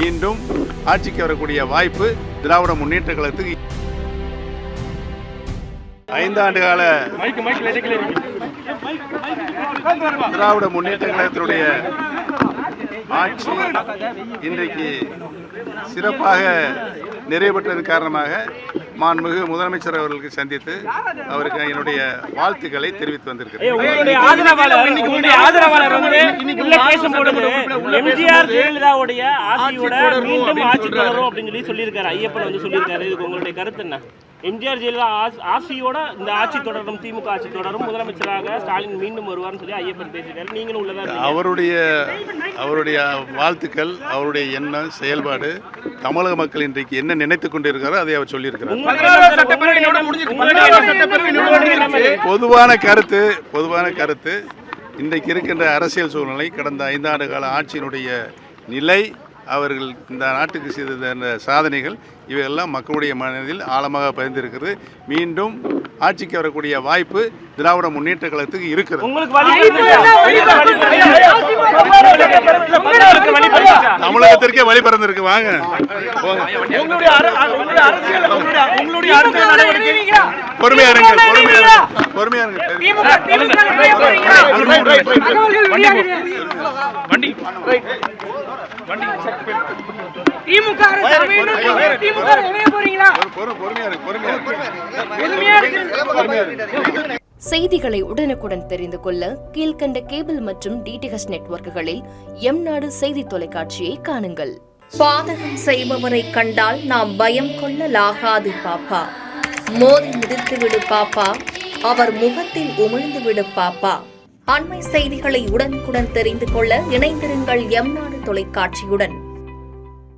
மீண்டும் ஆட்சிக்கு வரக்கூடிய வாய்ப்பு திராவிட முன்னேற்ற கழகத்துக்கு 5 ஆண்டு கால திராவிட முன்னேற்ற கழகத்தினுடைய ஆட்சி இன்றைக்கு சிறப்பாக நிறைவு பெற்றதன் காரணமாக மாண்புமிகு முதலமைச்சர் அவர்களுக்கு சந்தித்து அவருக்கு என்னுடைய வாழ்த்துக்களை தெரிவித்து வந்திருக்கிறேன். எம்ஜிஆர் ஜெயலலிதாவுடைய ஆட்சியோட மீண்டும் ஆட்சி தொடரும் அப்படின்னு சொல்லியிருக்காரு. ஐயப்பன் வந்து சொல்லியிருக்காரு. இதுக்கு உங்களுடைய கருத்து என்ன? எம்ஜிஆர் ஜெயலலிதா ஆட்சியோட இந்த ஆட்சி தொடரும், திமுக ஆட்சி தொடரும், முதலமைச்சராக ஸ்டாலின் மீண்டும் வருவார்னு சொல்லி ஐயப்பன் பேசியிருக்காரு. நீங்களும் உள்ளதா? அவருடைய வாழ்த்துக்கள், அவருடைய எண்ணம், செயல்பாடு தமிழக மக்கள் இன்றைக்கு என்ன நினைத்துக் கொண்டிருக்காரோ அதை அவர் சொல்லியிருக்கிறார். பொதுவான கருத்து இன்றைக்கு இருக்கின்ற அரசியல் சூழ்நிலை, கடந்த 5 ஆண்டு கால ஆட்சியினுடைய நிலை, அவர்கள் இந்த நாட்டுக்கு செய்த சாதனைகள் இவையெல்லாம் மக்களுடைய மனதில் ஆழமாக பதிந்திருக்கிறது. மீண்டும் ஆட்சிக்கு வரக்கூடிய வாய்ப்பு திராவிட முன்னேற்ற கழகத்துக்கு இருக்கிறது. தமிழகத்திற்கே வழி பிறந்திருக்கு. வாங்க பொறுமையா செய்திகளை உடனுக்குடன் தெரிந்து கொள்ள கீழ்கண்ட கேபிள் மற்றும் டிடிஎச் நெட்வொர்க்குகளில் எம்நாடு செய்தி தொலைக்காட்சியை காணுங்கள். பாதகம் செய்பவரை கண்டால் நாம் பயம் கொள்ளலாகாது பாப்பா. மோதி மிதித்து விடு பாப்பா, அவர் முகத்தில் உமிழ்ந்து விடு பாப்பா. அண்மை செய்திகளை உடனுக்குடன் தெரிந்து கொள்ள இணைந்திருங்கள் எம்நாடு தொலைக்காட்சியுடன்.